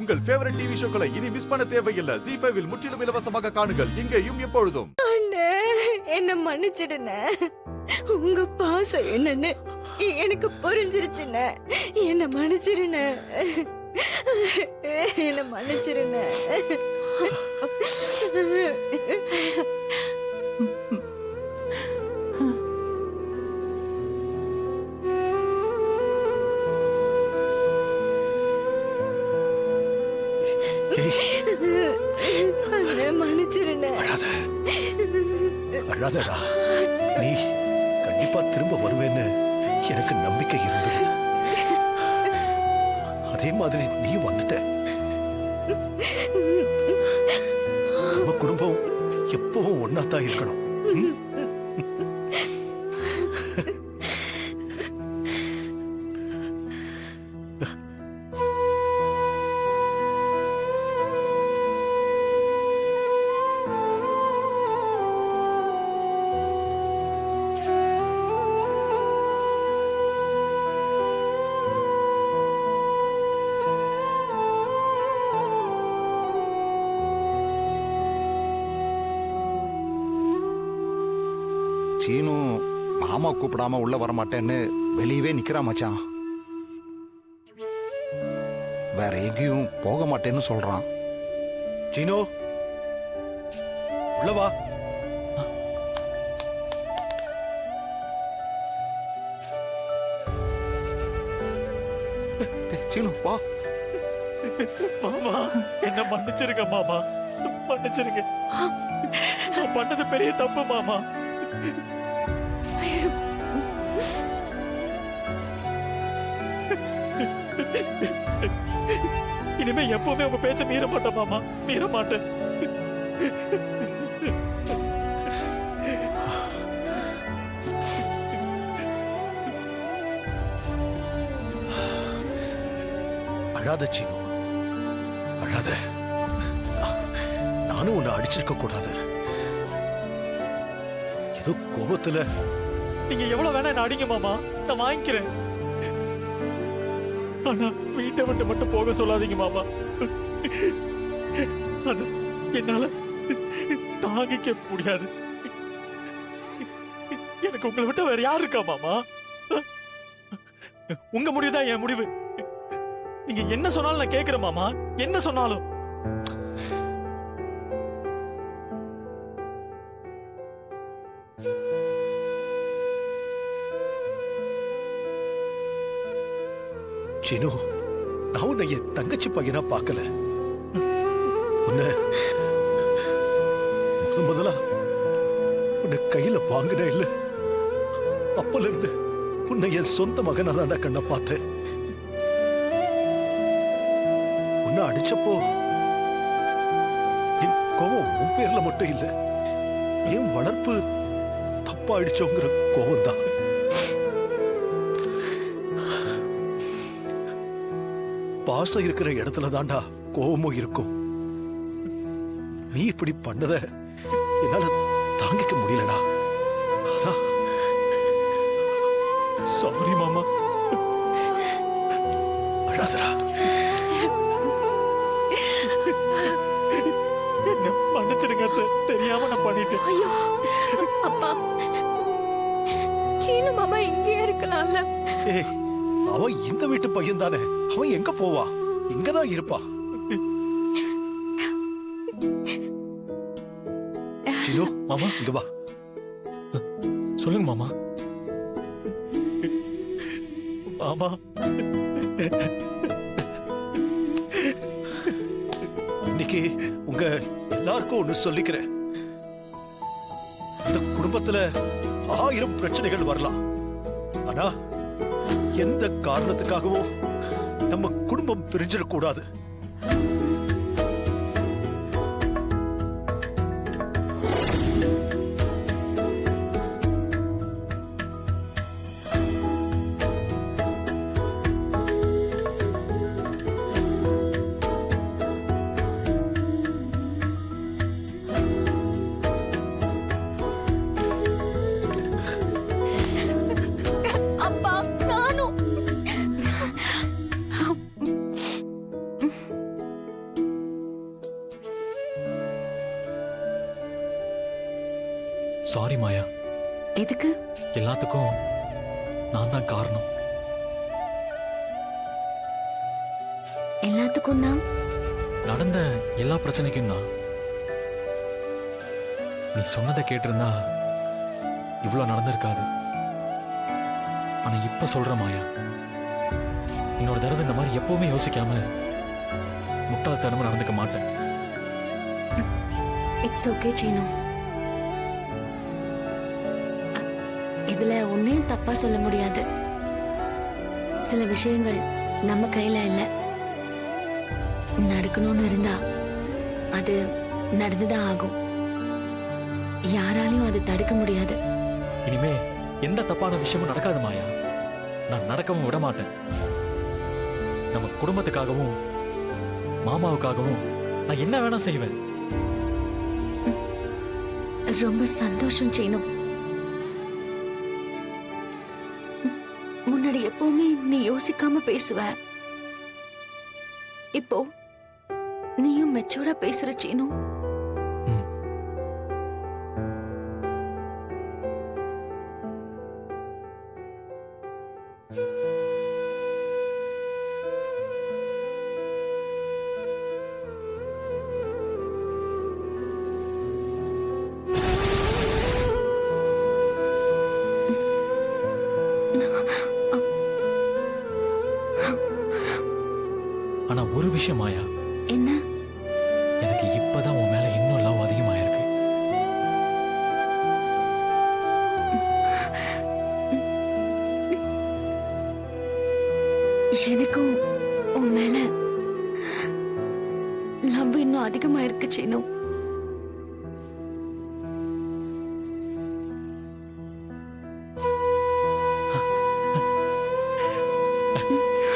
உங்கள் favourite TV ஷோக்களை இனி miss பண்ண தேவையில்லை. ஜீ5 இல் முற்றிலும் இலவசமாக காணுங்கள். இங்கேயும் எப்பொழுதும். அண்ணே, என்ன மன்னிச்சிடுண்ணே. உங்க பாசம் என்னன்னு எனக்கு புரிஞ்சிருச்சுண்ணே. என்ன மன்னிச்சிருண்ணே. என்ன மன்னிச்சிருண்ணே. அண்ணே, மன்னிச்சிருண்ணே. அழாதடா. நீ கண்டிப்பா திரும்ப வருவேன்னு எனக்கு நம்பிக்கை இருந்தது. அதே மாதிரி நீ வந்துட்ட. நம்ம குடும்பம் எப்பவும் ஒன்னாத்தான் இருக்கணும். சீனு மாமா கூப்பிடாம உள்ள வரமாட்டேன்னு வெளியவே நிக்கிறான் மச்சான். வேற எங்கேயும் போக மாட்டேன்னு சொல்றான். சீனு, உள்ள வா. சீனு வா. மாமா, என்ன மன்னிச்சிருங்க மாமா, மன்னிச்சிருங்க. நான் பண்ணது பெரிய தப்பு மாமா. இனிமே எப்பவுமே உங்க பேச்ச மீற மாட்டேன் மாமா, மீற மாட்டேன். அழாத சீனு, அழாத. நானும் உன்னை அடிச்சிருக்க கூடாது. ஏதோ கோபத்துல. நீங்க எவ்வளவு வேணா என்ன அடிங்க மாமா, நான் வாங்கிக்கிறேன். ஆனா வீட்டை விட்டு மட்டும் போக சொல்லாதீங்க மாமா. அது என்னால தாங்கிக்க முடியாது. எனக்கு உங்களை விட்டு வேற யாரு இருக்கா மாமா? உங்க முடிவுதான் என் முடிவு. நீங்க என்ன சொன்னாலும் நான் கேட்கிறேன் மாமா, என்ன சொன்னாலும். சீனு, நான் உன்னை என் தங்கச்சி பையனா பார்க்கல. உன்னை முதலா உன்னை கையில வாங்கின இல்ல, அப்பல இருந்து உன்னை என் சொந்த மகனா தான் கண்ண பார்த்தேன். உன்னை அடிச்சப்போ என் கோவம் உன் பேர்ல மட்டும் இல்ல, என் வளர்ப்பு தப்பாயிடுச்சோங்கிற கோவம் தான். பாசம் இருக்கிற இடத்துல தாண்டா கோபமும் இருக்கும். நீ இப்படி பண்ணத என்னால தாங்கிக்க முடியலடா. அதான். சாரி மாமா. அழாதடா. என்ன மன்னிச்சிடுங்க, தெரியாம நான் பண்ணிட்டேன். ஐயோ அப்பா, சீனு மாமா இங்கே இருக்கலாம்ல. ஏய், அவன் இந்த வீட்டு பையன் தானே, அவன் எங்க போவா? இங்கதான் இருப்பா. சீனு மாமா, இங்க வா. சொல்லுங்க மாமா. மாமா, இன்னைக்கு உங்க எல்லாருக்கும் ஒண்ணு சொல்லிக்கிறேன். இந்த குடும்பத்துல 1000 பிரச்சனைகள் வரலாம். ஆனா எந்த காரணத்துக்காகவும் நம்ம குடும்பம் பிரிஞ்சிடக்கூடாது. சாரி மாயா, எதுக்கு? எல்லாத்துக்கும் நான் தான் காரணம். எல்லாத்துக்கும் நான்? நடந்த எல்லா பிரச்சனைக்கும் தான். நீ சொன்னதை கேட்டிருந்தா இவ்வளவு நடந்திருக்காது. ஆனா இப்ப சொல்ற மாயா, இன்னொரு தடவை இந்த மாதிரி எப்பவுமே யோசிக்காம முட்டாள்தனமா நடந்துக்க மாட்டேன். It's okay Seenu. இதுல ஒன்னையும் தப்பா சொல்ல முடியாது. சில விஷயங்கள் நம்ம கையில இல்ல. நடக்கணும்னு இருந்தா அது நடந்துதான் ஆகும். யாராலையும் அது தடுக்க முடியாது. இனிமே எந்த தப்பான விஷயமும் நடக்காது மாயா. நான் நடக்கவும் விட மாட்டேன். நம்ம குடும்பத்துக்காகவும் மாமாவுக்காகவும் நான் என்ன வேணா செய்வேன். ரொம்ப சந்தோஷம் சீனு. முன்னாடி எப்பவுமே நீ யோசிக்காம பேசுவ. இப்போ நீயும் மெச்சூர்டா பேசுற சீனு. ஆனா ஒரு விஷயம் மாயா, என்ன? எனக்கு இப்பதான் உன் மேல இன்னும் லவ் அதிகமாயிருக்கு. எனக்கும் உன் மேல லவ் இன்னும் அதிகமா இருக்கு சீனு.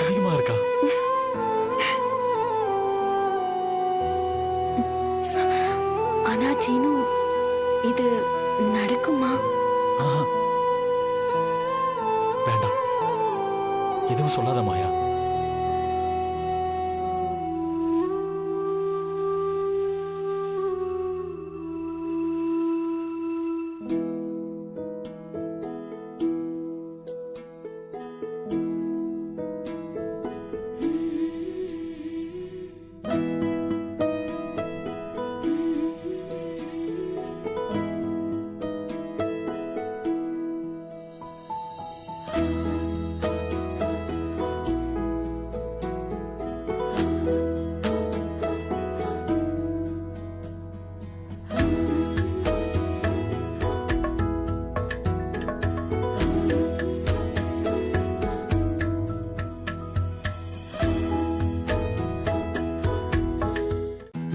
அதிகமா இருக்கா? ஆனா சீனு, இது நடக்குமா? ஆஹா. வேண்டாம், எதுவும் சொல்லாத மாயா.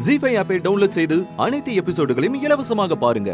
ஜீ5 ஆப்பை டவுன்லோட் செய்து அனைத்து எபிசோடுகளையும் இலவசமாக பாருங்க.